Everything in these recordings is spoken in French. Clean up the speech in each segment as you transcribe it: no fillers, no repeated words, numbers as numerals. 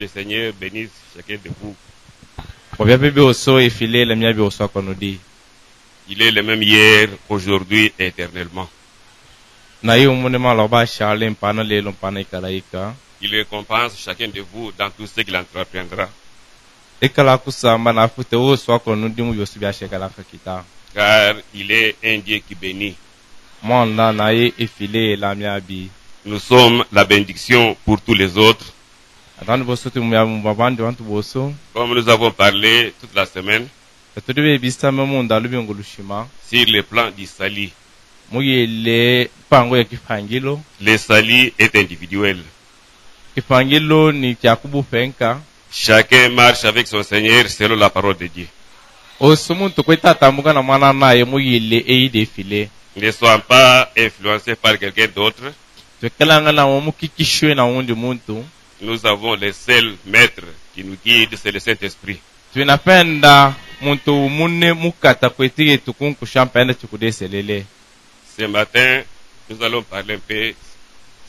Le Seigneur bénisse chacun de vous. Il est le même hier, aujourd'hui et éternellement. Il récompense chacun de vous dans tout ce qu'il entreprendra. Car il est un Dieu qui bénit. Nous sommes la bénédiction pour tous les autres. Comme nous avons parlé toute la semaine sur le plan du salut. Le salut est individuel. Chacun marche avec son Seigneur selon la parole de Dieu. Ne sois pas influencé par quelqu'un d'autre. Nous avons le seul maître qui nous guide, c'est le Saint-Esprit. Ce matin, nous allons parler un peu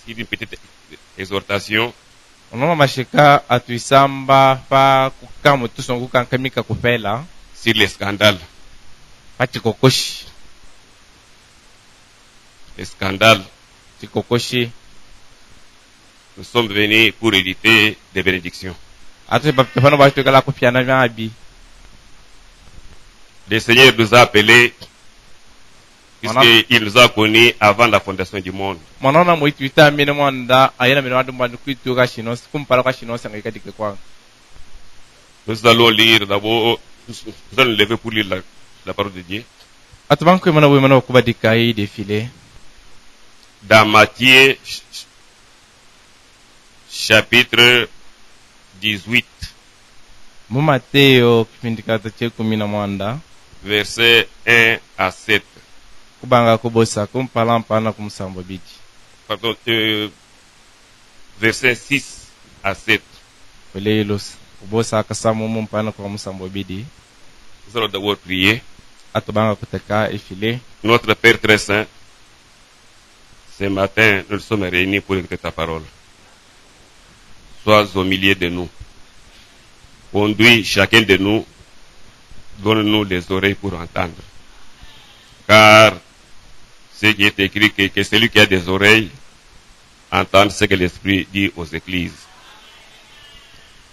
sur une petite exhortation sur les scandales. Les scandales. Nous sommes venus pour éviter des bénédictions. Le Seigneur nous a appelés puisqu'il nous a connus avant la fondation du monde. Nous allons lire d'abord, nous allons lever pour lire la parole de Dieu. Dans Matthieu chapitre 18, versets 1 à 7. Pardon, versets 6 à 7. Nous allons d'abord prier. Notre Père très saint, ce matin, nous sommes réunis pour écouter ta parole. Sois au milieu de nous. Conduis chacun de nous. Donne-nous les oreilles pour entendre. Car ce qui est écrit, que celui qui a des oreilles entende ce que l'Esprit dit aux églises.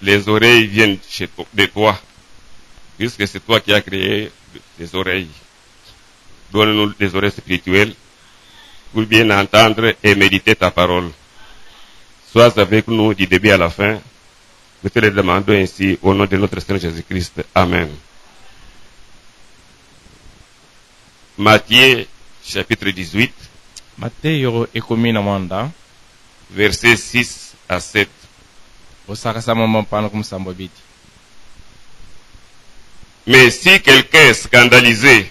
Les oreilles viennent de toi, puisque c'est toi qui as créé les oreilles. Donne-nous les oreilles spirituelles pour bien entendre et méditer ta parole. Sois avec nous du début à la fin. Nous te le demandons ainsi au nom de notre Seigneur Jésus-Christ. Amen. Matthieu chapitre 18, versets 6 à 7. Mais si quelqu'un est scandalisé,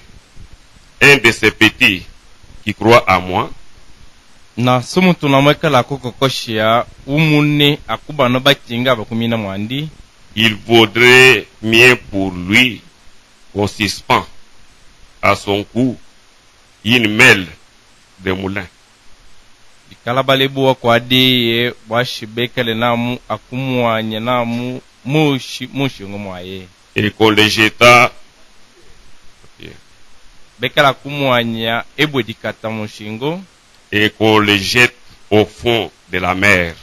un de ces petits qui croit à moi, il vaudrait mieux pour lui qu'on suspend à son cou une mêle de moulin et qu'on le jeta et qu'on le jette au fond de la mer.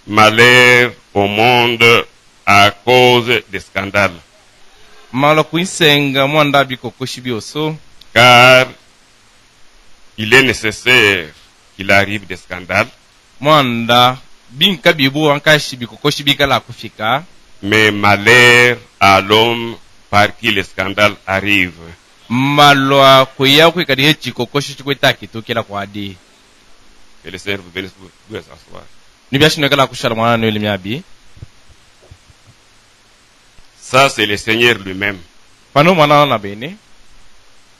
Malheur au monde à cause des scandales. Car il est nécessaire qu'il arrive des scandales. Mais malheur à l'homme par qui le scandale arrive. Que le Seigneur vous bénisse, vous pouvez s'asseoir. Ça, c'est le Seigneur lui-même.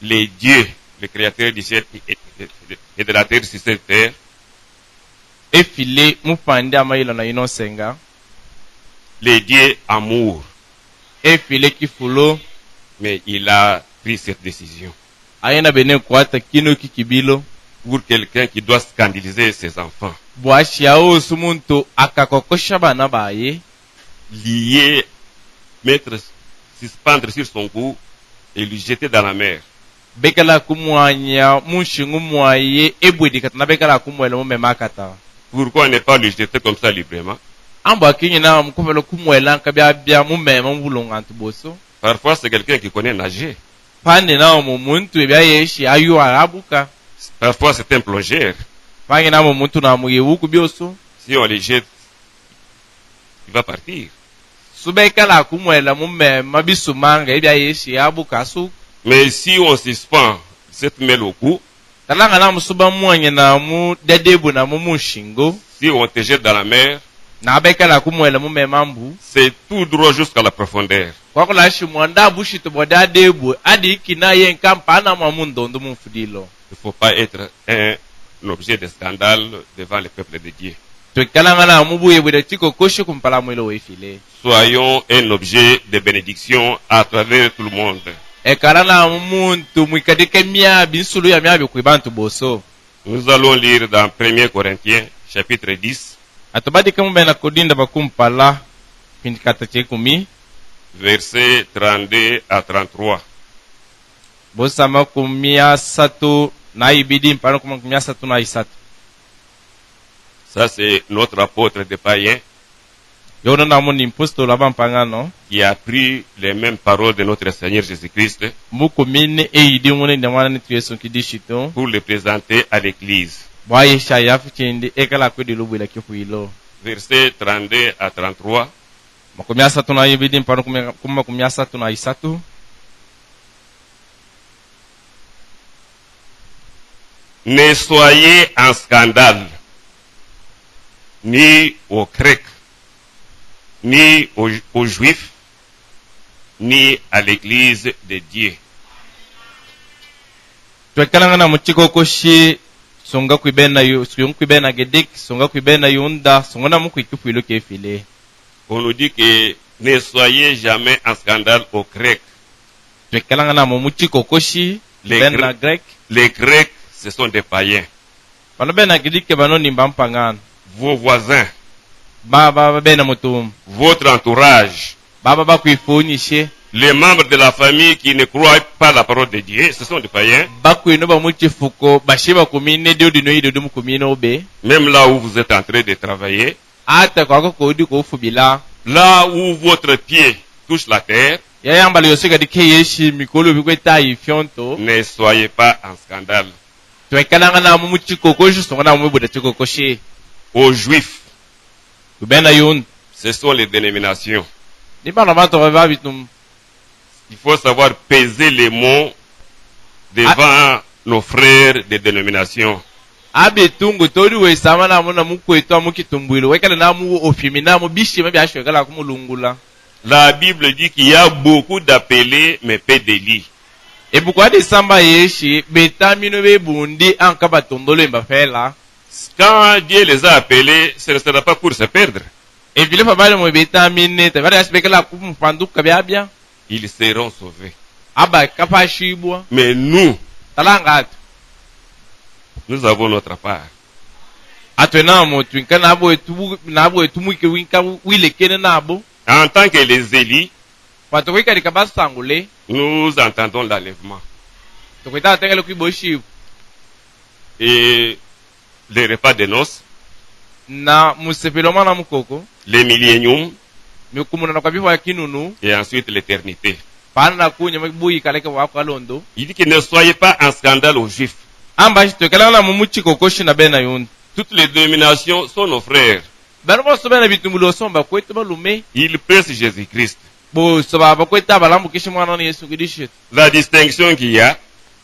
Les dieux, le créateur du ciel et de la terre sur cette terre. Les dieux amour. Mais il a pris cette décision. pour quelqu'un qui doit scandaliser ses enfants. bwashiao sumuntu akakokosha bana baye Lier, mettre, suspendre sur son cou et lui jeter dans la mer. bekala kumwanya munshingu mwaye ebwedikata na bekala kumwela mumemakata Pourquoi ne pas le jeter comme ça librement? ambo akinyi na mukuvelo kumwela nkabya mumema mubulongantu boso Parfois, c'est quelqu'un qui connaît nager. pande na muntu ebyayeshi ayu arabuka Parfois, c'est un plongeur. pange na muntu na muyebuku byoso Si on le jette, il va partir. subekala kumwela mumema bisumanga ebyayeshi abuka su Mais si on suspend cette mêle au cou, talanga na musuba mwanya na mu dedebu na mu mushingo si on te jette dans la mer, na bekala kumwela mumema mbu c'est tout droit jusqu'à la profondeur. kwakola shimwanda bushito boda debu adi kina yenka mpana mwa mundondo mufudilo Il ne faut pas être un objet de scandale devant le peuple de Dieu. twekalanga na mubuye bwede tiko koshi kumpala mwelo wefile Soyons un objet de bénédiction à travers tout le monde. ekala na muntu mwikadike myabi nsulu ya myabi kuibantu boso Nous allons lire dans 1 Corinthiens, chapitre 10, atobadike mubena kodinda bakumpala pindikata chekumi versets 32 à 33. bosama kumia satu na ibidi mpano kumia satu na isatu Ça, c'est notre apôtre des païens yona na muni imposto la bampangano qui a pris les mêmes paroles de notre Seigneur Jésus-Christ muku mine eidi mune ndamana ni Yesu kidishito pour les présenter à l'église. bwaye shaya fuchindi ekala kwedi lubwila kifuilo Versets 32 à 33. makumia satu na ibidi mpano kumia satu na isatu Ne soyez en scandale, ni aux Grecs, ni aux Juifs, ni à l'église de Dieu. twekalanga na muchiko koshi songa kwibena yu suyung kwibena gedik songa kwibena yunda songa na muku ikifuilo kefile On nous dit que ne soyez jamais en scandale aux Grecs. twekalanga na muchiko koshi bena grek Les Grecs, ce sont des païens. bano bena gedik bano nimba mpangana Vos voisins, baba bena mutum votre entourage, baba bakuifunyishe les membres de la famille qui ne croient pas la parole de Dieu, ce sont des païens. bakuino bamuchifuko bashiba kumine dio dino ido dum kumine obe Même là où vous êtes en train de travailler, ata kwako kodi ko fubila là où votre pied touche la terre, yayambala yosika dikeyeshi mikolo bikweta ifyonto ne soyez pas en scandale. twekalanga na muchiko koshi songa na mubuda chiko koshi Aux Juifs, bena yun ce sont les dénominations. ni bana bato babitum Il faut savoir peser les mots devant nos frères des dénominations. abetungu tori wesama na muna mukweto amukitumbwilo wekala na mu ofimi na mu bishima byashwekala kumulungula La Bible dit qu'il y a beaucoup d'appelés, mais peu d'élits. ebuku adi samba yeshi betamino bebundi anka batondolo embafela Quand Dieu les a appelés, ce ne sera pas pour se perdre. evile fabale mo betamine tabari ashbekala kumpanduka byabya Ils seront sauvés. aba kapashibwa Mais nous, talanga nous avons notre part. atwena mo twinka nabo etumuke winka wilekene nabo En tant que les élits, patokwika likabasangule nous entendons l'enlèvement. tokwita atengele kwiboshibu Et les repas de noces, na musepelo mwana mukoko les milléniums, mikumuna na kwabiwa kinunu et ensuite l'éternité. pana na kunya mabuyi kaleke wakalondo Il dit que ne soyez pas en scandale aux Juifs. amba shitokela na mumuchiko koshi na bena yun Toutes les dominations sont nos frères. bano boso bena bitumbulo somba kwetu balume Ils prêchent Jésus-Christ. bo soba bakweta balambu kishi mwana na Yesu kidishit La distinction qu'il y a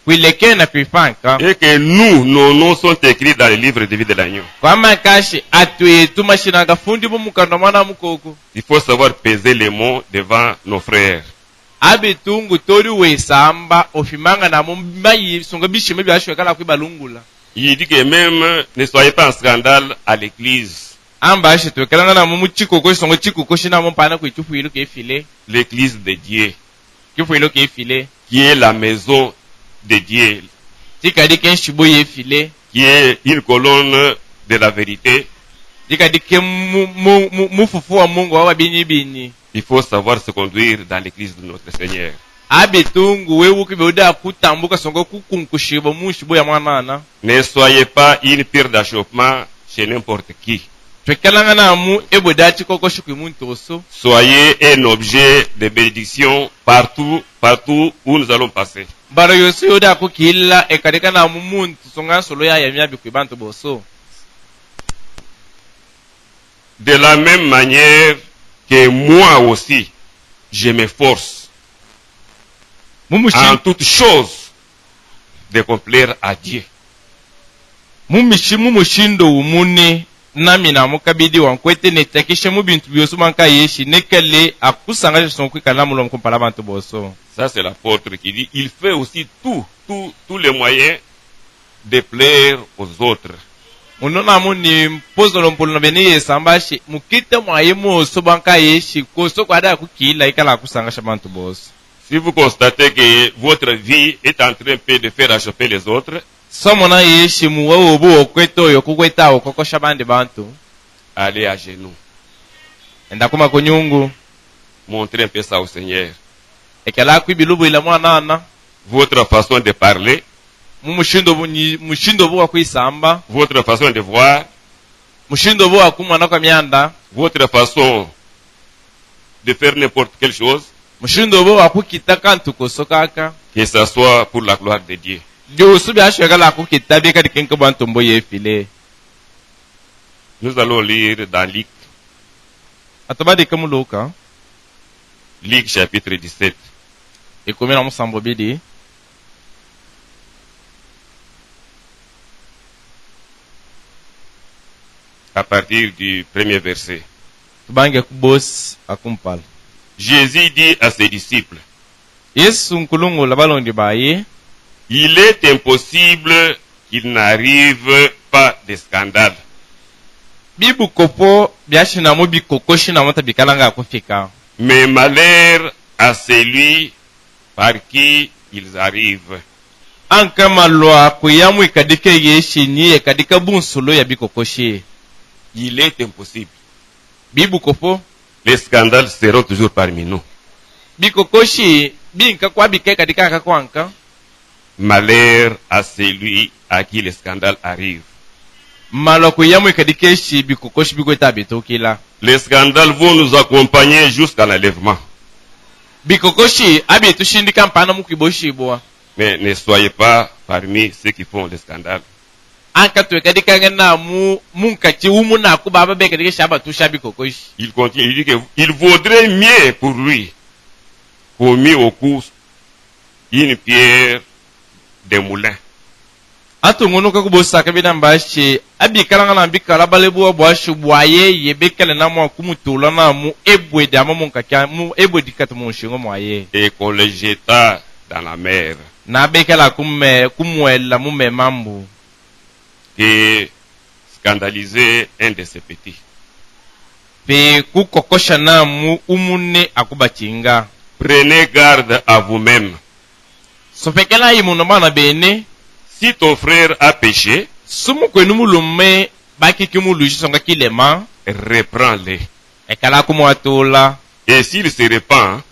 kwileke na kwifanka est que nous, nos noms sont écrits dans le livre de vie de l'agneau. kwama kashi atwetu mashina gafundi bumukanda mwana mukoko Il faut savoir peser les mots devant nos frères. abetungu tori wesamba ofimanga na mumbayi songa bishime byashwekala kwibalungula Il dit que même ne soyez pas en scandale à l'église. amba shitokela na mumuchiko koshi songa chiko koshi na mumpana kwichufuilo kefile L'église de Dieu, kifuilo kefile qui est la maison de Dieu. dikadike nshibo yefile qui est une colonne de la vérité. dikadike mufufu wa Mungu wa binyi binyi. Il faut savoir se conduire dans l'église de notre Seigneur. Abetungu wewu kibeuda kutambuka songo kukunkushibo mushibo ya mwanana. Ne soyez pas une pierre d'achoppement chez n'importe qui. Twekalanga na mu ebodachi koko shukwi muntoso. Soyez un objet de bénédiction partout où nous allons passer. Bara yosi yoda kukila ekadika na mu muntu songa solo ya yamya bikwibantu boso. De la même manière que moi aussi, je m'efforce en toutes choses de complaire à Dieu. Mumushindo umune nami na mukabidi wankwete netakishe mu bintu byoso manka yeshi nekele akusanga sonko kana mulo mkompala bantu boso. Ça c'est l'apôtre qui dit il fait aussi tous les moyens de plaire aux autres. Unona muni mpozolo mpolo na beni yesambashi mukite mwaye moso banka yeshi koso kwada kukila ikala kusanga shabantu boso. Si vous constatez que votre vie est en train de faire achoper les autres, somona yeshi muwa obo okweto yokukweta okokosha bande bantu, allez à genoux. Enda kuma kunyungu. Montrez un peu ça au Seigneur. Ekala kwibilubu ila mwana. Votre façon de parler, mushindo bo akwisamba, votre façon de voir, mushindo bo akumwana kwa myanda, votre façon de faire n'importe quelle chose, mushindo bo akukitaka ntukosokaka, que ça soit pour la gloire de Dieu. Nous allons lire dans Luc. Luc chapitre 17. À partir du premier verset. Jésus dit à ses disciples, il est impossible qu'il n'arrive pas de scandale. Mais malheur à celui par qui ils arrivent. Il est impossible. Les scandales seront toujours parmi nous. Malheur à celui à qui le scandale arrive. Les scandales vont nous accompagner jusqu'à l'enlèvement. Mais ne soyez pas parmi ceux qui font les scandales. Il continue, il dit qu'il vaudrait mieux pour lui qu'on mit au cou une pierre de moulin. Et qu'on le jeta dans la mer. Et scandaliser un de ses petits. Prenez garde à vous-même. Si ton frère a péché, reprends-le. Et s'il se repent,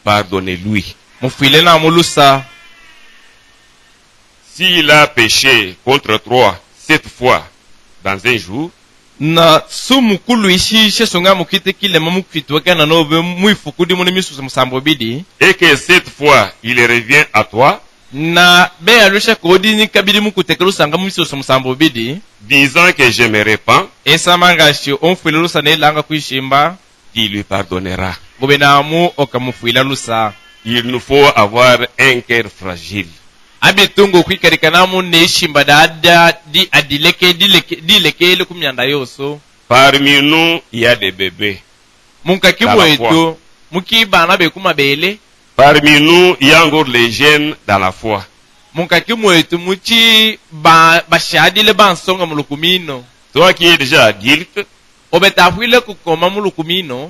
pardonnez-lui. S'il a péché contre toi 7 fois dans un jour, et que 7 fois il revient à toi, disant que je me répands, tu lui pardonneras. Il nous faut avoir un cœur fragile. Parmi nous, il y a des bébés. Parmi nous, il y a encore les jeunes dans la foi. Toi qui es déjà adulte,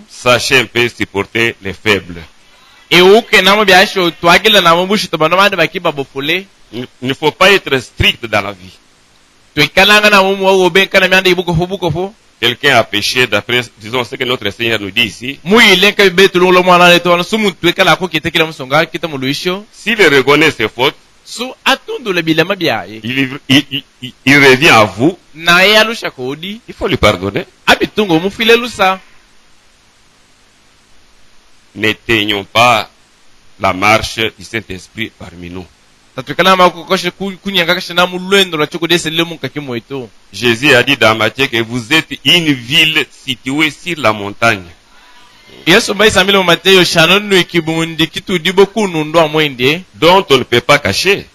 sachez un peu supporter les faibles. euke namu biasho twagila namu bushi tobanoma de bakiba bofule. Il ne faut pas être strict dans la vie. Twikalanga namu wo benka na miande ibuko fo. Quelqu'un a péché d'après, disons, ce que notre Seigneur nous dit ici. S'il reconnaît ses fautes, il revient à vous. Il faut lui pardonner. N'éteignons pas la marche du Saint-Esprit parmi nous. Jésus a dit dans Matthieu que vous êtes une ville située sur la montagne. Dont on ne peut pas cacher.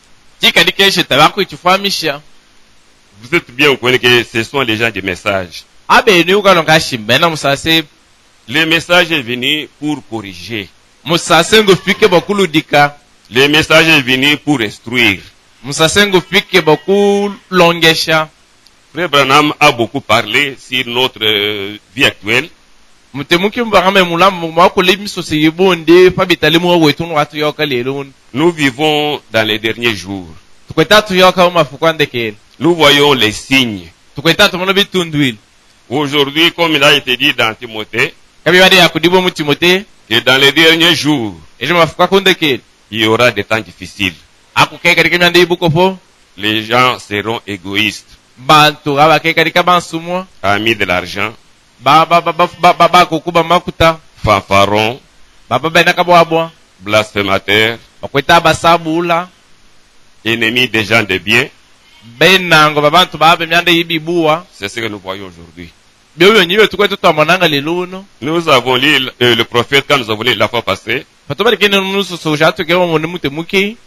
Vous êtes bien au courant que ce sont les gens du message. Le message est venu pour corriger. Le message est venu pour instruire. Frère Branham a beaucoup parlé sur notre vie actuelle. Nous vivons dans les derniers jours. Nous voyons les signes. Aujourd'hui, comme il a été dit dans Timothée, que dans les derniers jours, il y aura des temps difficiles. Les gens seront égoïstes, amis de l'argent, fanfarons, blasphémateurs, ennemis des gens de bien. C'est ce que nous voyons aujourd'hui. Nous avons lu le prophète quand nous avons lu la fois passée.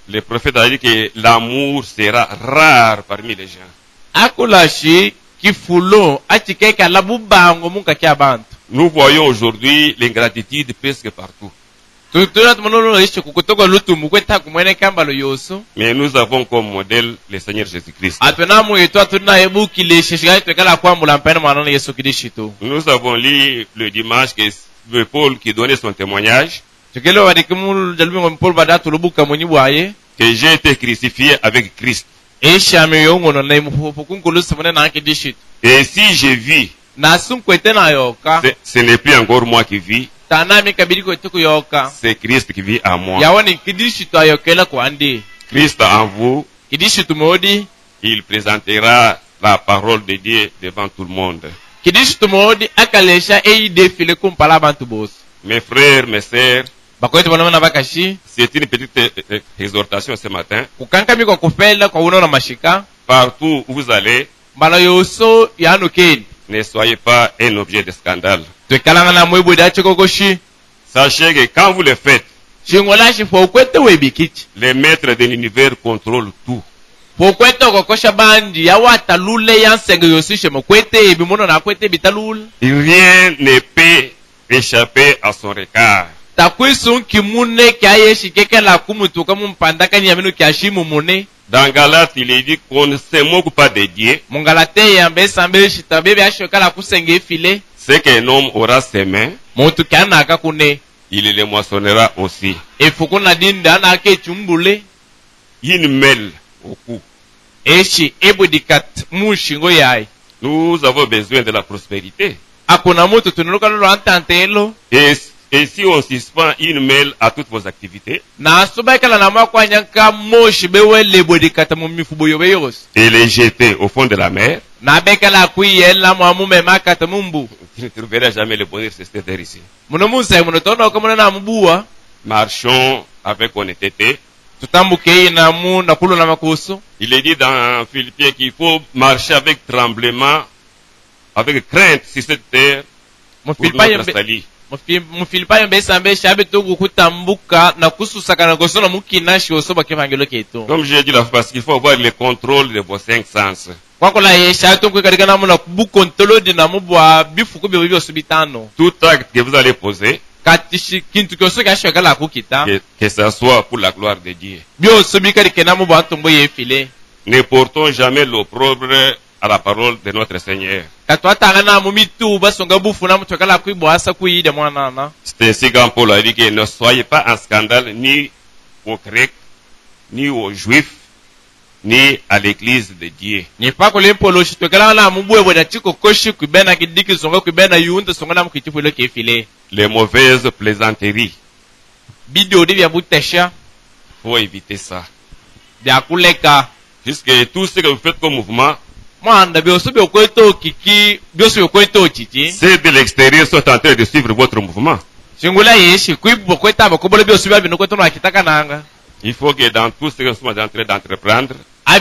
Le prophète a dit que l'amour sera rare parmi les gens. Nous voyons aujourd'hui l'ingratitude presque partout. Mais nous avons comme modèle le Seigneur Jésus-Christ. Nous avons lu le dimanche que Paul qui donnait son témoignage, que j'ai été crucifié avec Christ. Et si je vis, ce n'est plus encore moi qui vis, c'est Christ qui vit en moi. Christ en vous, il présentera la parole de Dieu devant tout le monde. Mes frères, mes sœurs, c'est une petite exhortation ce matin. Partout où vous allez, ne soyez pas un objet de scandale. Sachez que quand vous le faites, les maîtres de l'univers contrôlent tout. Rien ne peut échapper à son regard. Dans Galates, il est dit qu'on ne se moque pas de Dieu. Ce qu'un homme aura ses mains, il les moissonnera aussi. Une mêle au cou. Nous avons besoin de la prospérité. Et si on suspend une mêle à toutes vos activités, et les jeter au fond de la mer, tu ne trouveras jamais le bonheur sur cette terre ici. Marchons avec honnêteté. Il est dit dans Philippiens qu'il faut marcher avec tremblement, avec crainte sur cette terre pour notre salut. Comme j'ai dit la fois passée, il faut avoir le contrôle de vos 5 sens. Tout acte que vous allez poser, que ce soit pour la gloire de Dieu. Ne portons jamais l'opprobre à la parole de notre Seigneur. C'est ainsi quand Paul a dit que ne soyez pas un scandale ni aux Grecs, ni aux Juifs, ni à l'église de Dieu. Les mauvaises plaisanteries. Faut éviter ça. Puisque tout ce que vous faites comme mouvement, ceux de l'extérieur sont en train de suivre votre mouvement. Il faut que dans tout ce que nous sommes en train d'entreprendre, que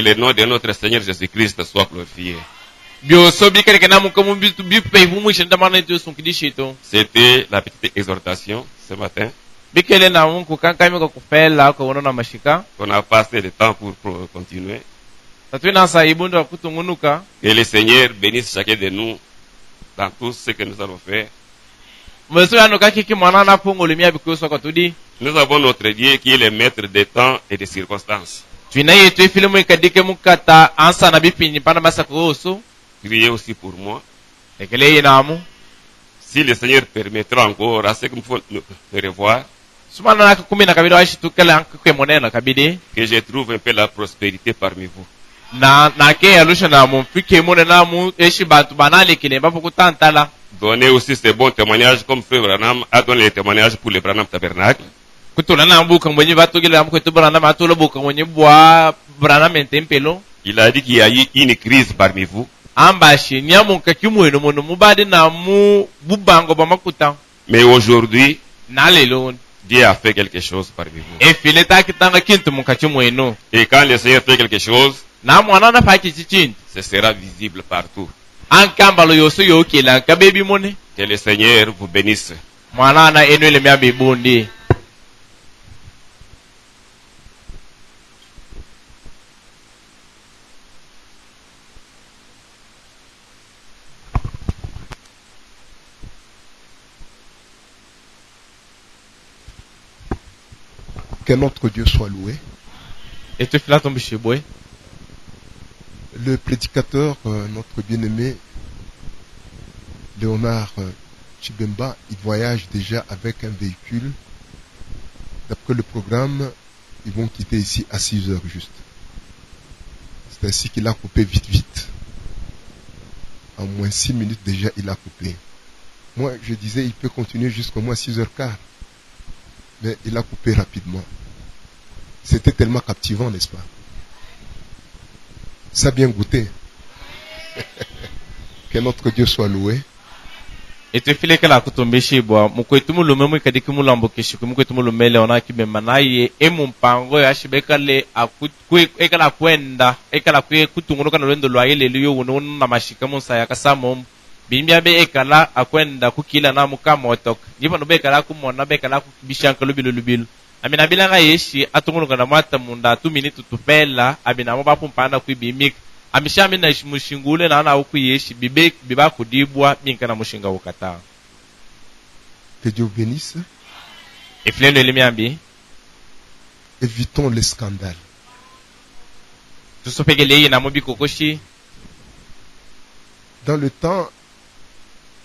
le nom de notre Seigneur Jésus-Christ soit glorifié. C'était la petite exhortation ce matin. On a passé le temps pour continuer. Que le Seigneur bénisse chacun de nous dans tout ce que nous allons faire. Nous avons notre Dieu qui est le maître des temps et des circonstances. Priez aussi pour moi. Si le Seigneur permettra encore à ce qu'il faut me revoir, que je trouve un peu la prospérité parmi vous. Donnez aussi ces bons témoignages comme Frère Branham a donné les témoignages pour le Branham Tabernacle. Il a dit qu'il y a eu une crise parmi vous. Mais aujourd'hui, Dieu a fait quelque chose parmi vous. Et quand le Seigneur fait quelque chose, ce sera visible partout. Que le Seigneur vous bénisse. Que notre Dieu soit loué. Le prédicateur, notre bien-aimé Léonard Chibemba, il voyage déjà avec un véhicule. D'après le programme, ils vont quitter ici à 6 heures juste. C'est ainsi qu'il a coupé vite. En moins 6 minutes déjà, il a coupé. Moi, je disais, il peut continuer jusqu'au moins 6h15. Mais il a coupé rapidement. C'était tellement captivant, n'est-ce pas? Ça a bien goûté. Que notre Dieu soit loué. Bimbia be ekala akwenda kukila na mukamotok nipa no bekala kumona bekala kubisha nkalubilo lubilo amina bilanga yeshi atunguluka na mata munda 2 minutes tupela amina mo bapumpana kwibimik amisha amina mushingule na na ku yeshi bibe biba kudibwa binka na mushinga ukata. Que Dieu bénisse. Eflendo elimiambi évitons les scandales. Tusopegele na mobi kokoshi. Dans le temps,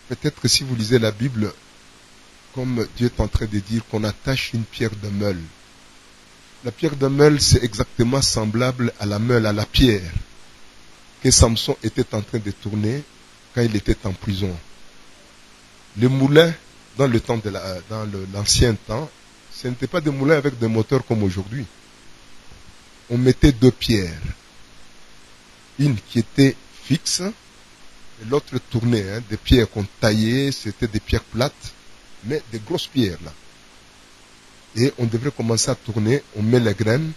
peut-être que si vous lisez la Bible, comme Dieu est en train de dire qu'on attache une pierre de meule. La pierre de meule, c'est exactement semblable à la meule, à la pierre que Samson était en train de tourner quand il était en prison. Les moulins, dans le temps dans l'ancien temps, ce n'était pas des moulins avec des moteurs comme aujourd'hui. On mettait 2 pierres. Une qui était fixe, et l'autre tournée, des pierres qu'on taillait, c'était des pierres plates, mais des grosses pierres là. Et on devrait commencer à tourner, on met les graines.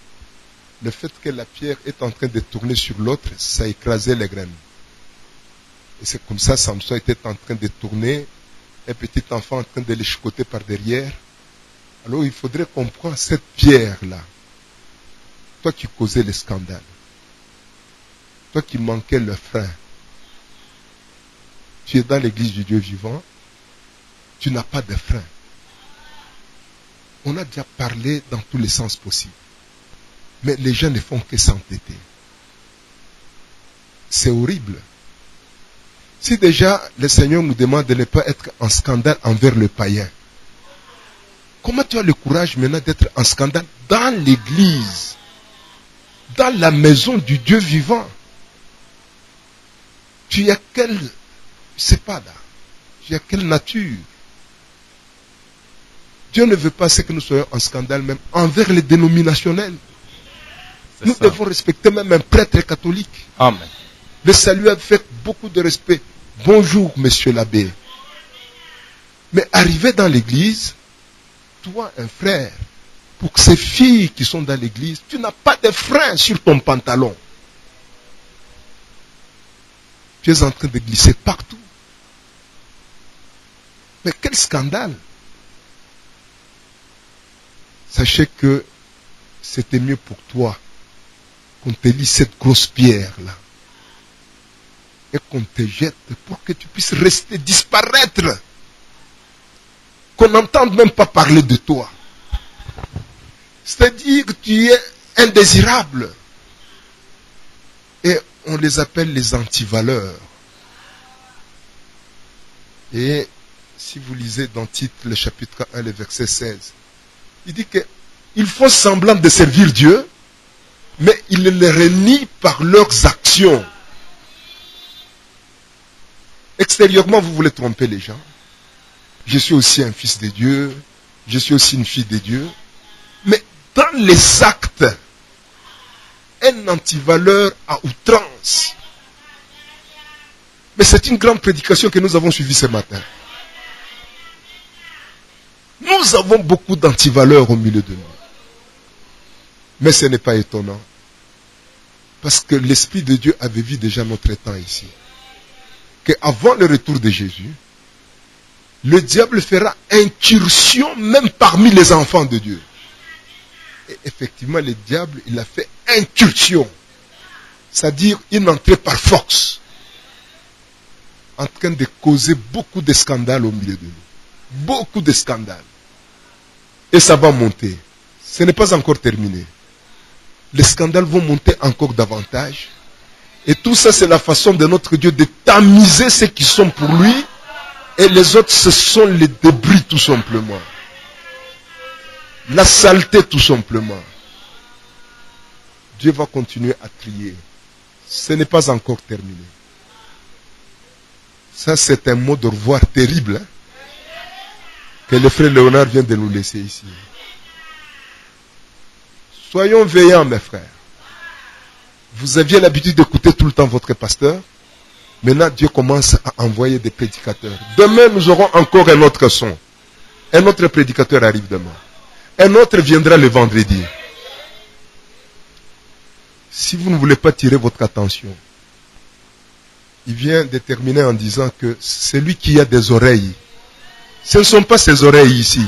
Le fait que la pierre est en train de tourner sur l'autre, ça écrasait les graines. Et c'est comme ça, Samson était en train de tourner, un petit enfant en train de les chicoter par derrière. Alors il faudrait comprendre cette pierre-là. Toi qui causais le scandale, toi qui manquais le frein, tu es dans l'église du Dieu vivant, tu n'as pas de frein. On a déjà parlé dans tous les sens possibles. Mais les gens ne font que s'entêter. c'est horrible. Si déjà le Seigneur nous demande de ne pas être en scandale envers le païen, comment tu as le courage maintenant d'être en scandale dans l'église, dans la maison du Dieu vivant? Tu as quelle, je sais pas là, tu as quelle nature? Dieu ne veut pas que nous soyons en scandale même envers les dénominationnels. Nous devons respecter même un prêtre catholique. Amen. Le salut a fait beaucoup de respect. Bonjour, monsieur l'abbé. Mais arriver dans l'église, toi, un frère, pour que ces filles qui sont dans l'église, tu n'as pas de frein sur ton pantalon. Tu es en train de glisser partout. Mais quel scandale! Sachez que c'était mieux pour toi qu'on te lit cette grosse pierre-là et qu'on te jette pour que tu puisses rester, disparaître. Qu'on n'entende même pas parler de toi. C'est-à-dire que tu es indésirable. Et on les appelle les antivaleurs. Et si vous lisez dans Tite, le chapitre 1, le verset 16, il dit qu'ils font semblant de servir Dieu, mais ils le renient par leurs actions. Extérieurement, vous voulez tromper les gens. Je suis aussi un fils de Dieu, je suis aussi une fille de Dieu. Mais dans les actes, un antivaleur à outrance. Mais c'est une grande prédication que nous avons suivie ce matin. Nous avons beaucoup d'antivaleurs au milieu de nous. Mais ce n'est pas étonnant. Parce que l'Esprit de Dieu avait vu déjà notre temps ici. Qu'avant le retour de Jésus, le diable fera incursion même parmi les enfants de Dieu. Et effectivement, le diable, il a fait incursion. C'est-à-dire, il entrait par force. En train de causer beaucoup de scandales au milieu de nous. Beaucoup de scandales. Et ça va monter. Ce n'est pas encore terminé. Les scandales vont monter encore davantage. Et tout ça, c'est la façon de notre Dieu de tamiser ceux qui sont pour lui. Et les autres, ce sont les débris tout simplement. La saleté tout simplement. Dieu va continuer à trier. Ce n'est pas encore terminé. Ça, c'est un mot de revoir terrible. Hein, que le frère Léonard vient de nous laisser ici. Soyons veillants, mes frères. Vous aviez l'habitude d'écouter tout le temps votre pasteur. Maintenant, Dieu commence à envoyer des prédicateurs. Demain, nous aurons encore un autre son. Un autre prédicateur arrive demain. Un autre viendra le vendredi. Si vous ne voulez pas tirer votre attention, il vient de terminer en disant que celui qui a des oreilles, ce ne sont pas ces oreilles ici.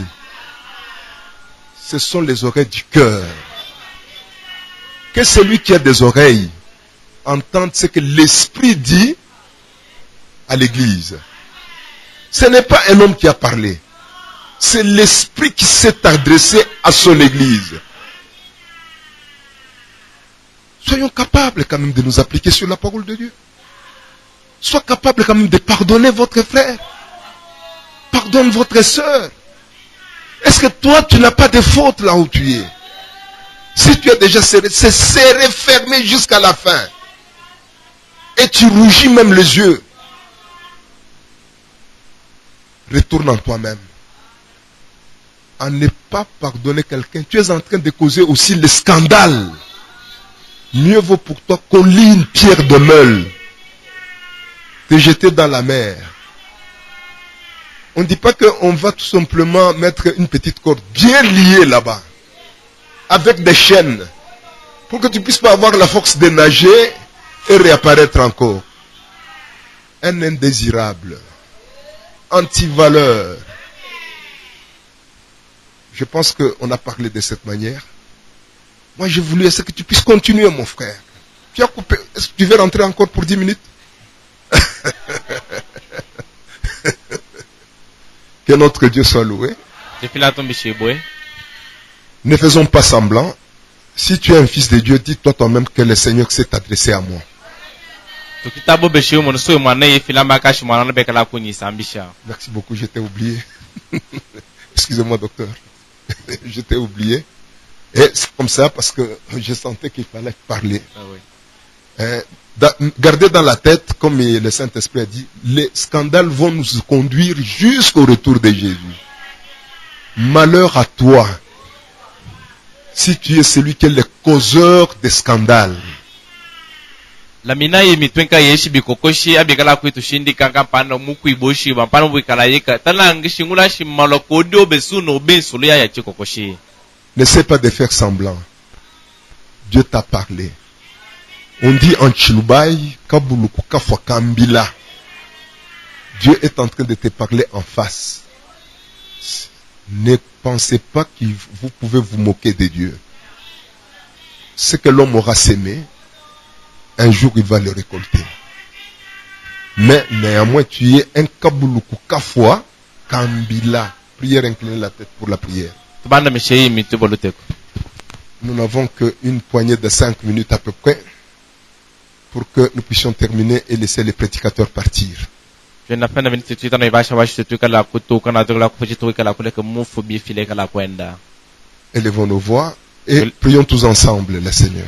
Ce sont les oreilles du cœur. Que celui qui a des oreilles entende ce que l'Esprit dit à l'église. Ce n'est pas un homme qui a parlé. C'est l'Esprit qui s'est adressé à son église. Soyons capables quand même de nous appliquer sur la parole de Dieu. Sois capable quand même de pardonner votre frère. Pardonne votre soeur. Est-ce que toi, tu n'as pas de faute là où tu es? Si tu as déjà serré, c'est serré, fermé jusqu'à la fin. Et tu rougis même les yeux. Retourne en toi-même. À ne pas pardonner quelqu'un, tu es en train de causer aussi le scandale. Mieux vaut pour toi qu'on lie une pierre de meule, te jeter dans la mer. On ne dit pas qu'on va tout simplement mettre une petite corde bien liée là-bas, avec des chaînes, pour que tu ne puisses pas avoir la force de nager et réapparaître encore. Un indésirable, anti-valeur. Je pense qu'on a parlé de cette manière. Moi, je voulais que tu puisses continuer, mon frère. Tu as coupé. Est-ce que tu veux rentrer encore pour 10 minutes? Que notre Dieu soit loué. Ne faisons pas semblant. Si tu es un fils de Dieu, dis-toi toi-même que le Seigneur s'est adressé à moi. tukitabo beshi umuntu so mwana yefilamba kashi mwana nabekala kunyisambisha. Merci beaucoup, j'étais oublié. Excusez-moi, docteur. J'étais oublié. Et c'est comme ça parce que je sentais qu'il fallait parler. Ah oui. Gardez dans la tête, comme le Saint-Esprit a dit, les scandales vont nous conduire jusqu'au retour de Jésus. Malheur à toi, si tu es celui qui est le causeur des scandales. La mina yimitwenka yeshi bikokoshi abikala kwitu shindi kanga pano muku iboshi bampano bwikala yeka talangi shingula shimalo kodio besuno bensulu ya chikokoshi. N'essaie pas de faire semblant. Dieu t'a parlé. On dit en Chilubai, Kabuluku Kafwa Kambila. Dieu est en train de te parler en face. Ne pensez pas que vous pouvez vous moquer de Dieu. Ce que l'homme aura sémé, un jour il va le récolter. Mais néanmoins, tu es un Kabuluku Kafwa Kambila. Prière, inclinez la tête pour la prière. Nous n'avons qu'une poignée de 5 minutes à peu près pour que nous puissions terminer et laisser les prédicateurs partir. Élevons nos voix et prions tous ensemble le Seigneur.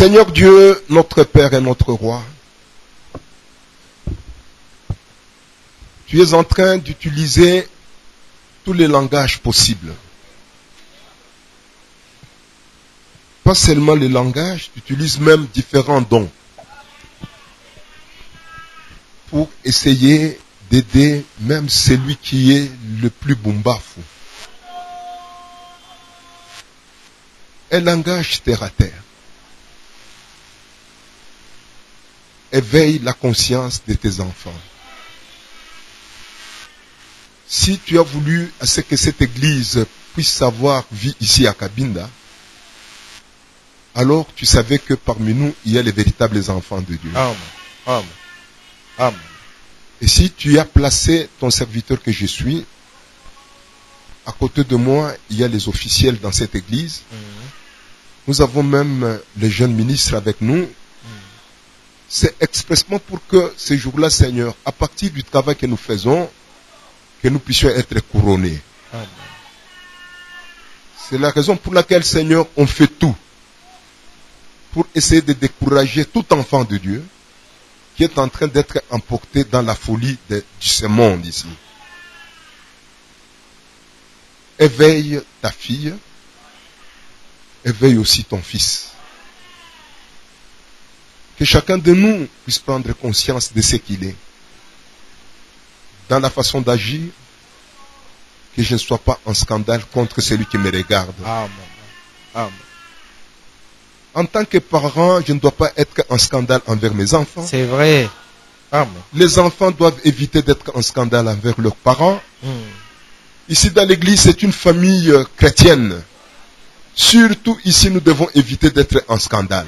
Seigneur Dieu, notre Père et notre Roi, tu es en train d'utiliser tous les langages possibles. Pas seulement les langages, tu utilises même différents dons pour essayer d'aider même celui qui est le plus bombafou. Un langage terre à terre. Éveille la conscience de tes enfants. Si tu as voulu à ce que cette église puisse avoir vie ici à Cabinda, alors tu savais que parmi nous, il y a les véritables enfants de Dieu. Amen. Amen. Amen. Et si tu as placé ton serviteur que je suis, à côté de moi, il y a les officiels dans cette église. Nous avons même les jeunes ministres avec nous. C'est expressément pour que ce jour-là, Seigneur, à partir du travail que nous faisons, que nous puissions être couronnés. Amen. C'est la raison pour laquelle, Seigneur, on fait tout pour essayer de décourager tout enfant de Dieu qui est en train d'être emporté dans la folie de ce monde ici. Éveille ta fille, éveille aussi ton fils. Que chacun de nous puisse prendre conscience de ce qu'il est. Dans la façon d'agir, que je ne sois pas en scandale contre celui qui me regarde. Amen. Amen. En tant que parent, je ne dois pas être en scandale envers mes enfants. C'est vrai. Amen. Les enfants doivent éviter d'être en scandale envers leurs parents. Ici dans l'église, c'est une famille chrétienne. Surtout ici, nous devons éviter d'être en scandale.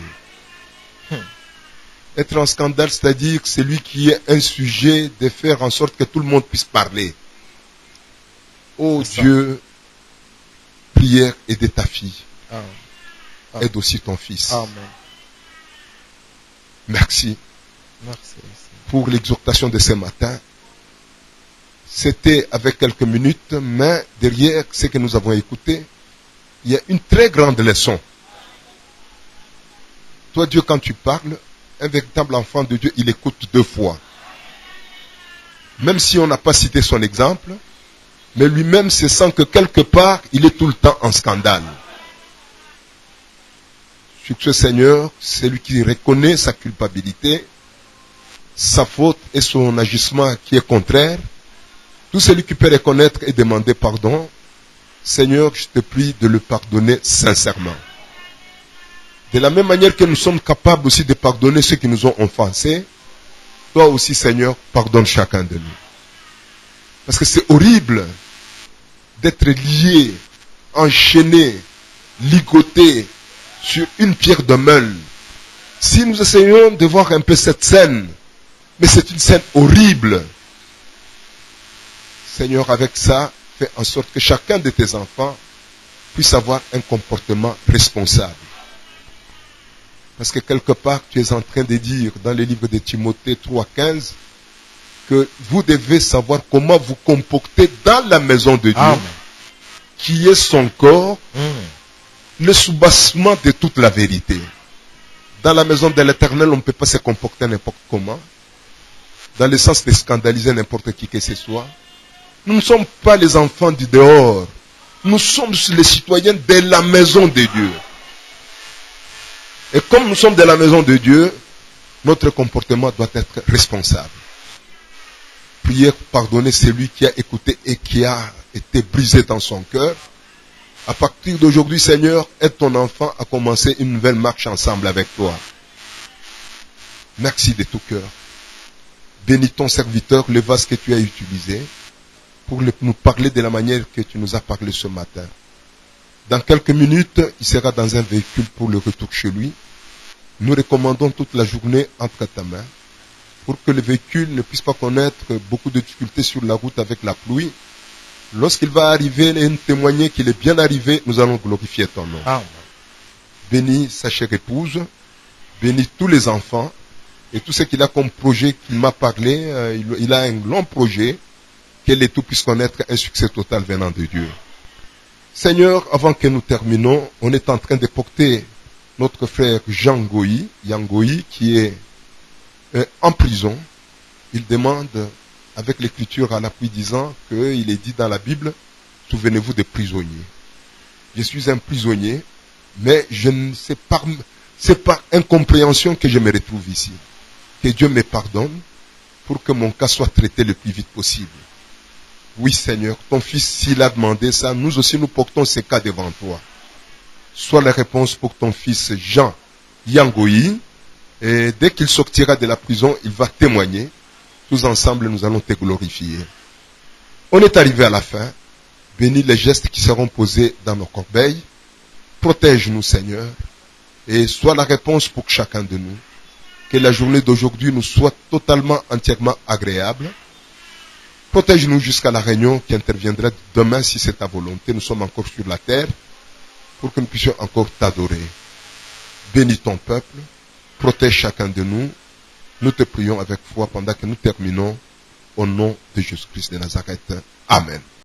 Être en scandale, c'est-à-dire que c'est lui qui est un sujet de faire en sorte que tout le monde puisse parler. Oh Dieu, prière, aide ta fille. Amen. Aide aussi ton fils. Amen. Merci Merci. pour l'exhortation de ce matin. C'était avec quelques minutes, mais derrière ce que nous avons écouté, il y a une très grande leçon. Toi Dieu, quand tu parles, un véritable enfant de Dieu, il écoute 2 fois. Même si on n'a pas cité son exemple, mais lui-même se sent que quelque part, il est tout le temps en scandale. Sur ce Seigneur, c'est lui qui reconnaît sa culpabilité, sa faute et son agissement qui est contraire. Tout celui qui peut reconnaître et demander pardon, Seigneur, je te prie de le pardonner sincèrement. De la même manière que nous sommes capables aussi de pardonner ceux qui nous ont offensés, toi aussi, Seigneur, pardonne chacun de nous. Parce que c'est horrible d'être lié, enchaîné, ligoté sur une pierre de meule. Si nous essayons de voir un peu cette scène, mais c'est une scène horrible. Seigneur, avec ça, fais en sorte que chacun de tes enfants puisse avoir un comportement responsable. Parce que quelque part, tu es en train de dire dans le livre de Timothée 3,15 que vous devez savoir comment vous comporter dans la maison de Dieu, Amen. qui est son corps, le soubassement de toute la vérité. Dans la maison de l'Éternel, on ne peut pas se comporter n'importe comment, dans le sens de scandaliser n'importe qui que ce soit. Nous ne sommes pas les enfants du dehors. Nous sommes les citoyens de la maison de Dieu. Et comme nous sommes de la maison de Dieu, notre comportement doit être responsable. Priez, pardonner celui qui a écouté et qui a été brisé dans son cœur. À partir d'aujourd'hui, Seigneur, aide ton enfant à commencer une nouvelle marche ensemble avec toi. Merci de tout cœur. Bénis ton serviteur, le vase que tu as utilisé, pour nous parler de la manière que tu nous as parlé ce matin. Dans quelques minutes, il sera dans un véhicule pour le retour chez lui. Nous recommandons toute la journée entre ta main, pour que le véhicule ne puisse pas connaître beaucoup de difficultés sur la route avec la pluie. Lorsqu'il va arriver et nous témoigner qu'il est bien arrivé, nous allons glorifier ton nom. Amen. Bénis sa chère épouse, bénis tous les enfants et tout ce qu'il a comme projet qu'il m'a parlé. Il a un long projet, que les tout puissent connaître un succès total venant de Dieu. Seigneur, avant que nous terminons, on est en train de porter notre frère Jean Goyi, Yangoyi, qui est en prison. Il demande, avec l'écriture à l'appui, disant qu'il est dit dans la Bible, souvenez-vous des prisonniers. Je suis un prisonnier, mais je ne sais pas, c'est par incompréhension que je me retrouve ici. Que Dieu me pardonne pour que mon cas soit traité le plus vite possible. Oui, Seigneur, ton fils, s'il a demandé ça, nous aussi nous portons ces cas devant toi. Sois la réponse pour ton fils Jean Yangoyi. Et dès qu'il sortira de la prison, il va témoigner. Tous ensemble, nous allons te glorifier. On est arrivé à la fin. Bénis les gestes qui seront posés dans nos corbeilles. Protège-nous, Seigneur. Et sois la réponse pour chacun de nous. Que la journée d'aujourd'hui nous soit totalement, entièrement agréable. Protège-nous jusqu'à la réunion qui interviendra demain si c'est ta volonté. Nous sommes encore sur la terre pour que nous puissions encore t'adorer. Bénis ton peuple. Protège chacun de nous. Nous te prions avec foi pendant que nous terminons au nom de Jésus-Christ de Nazareth. Amen.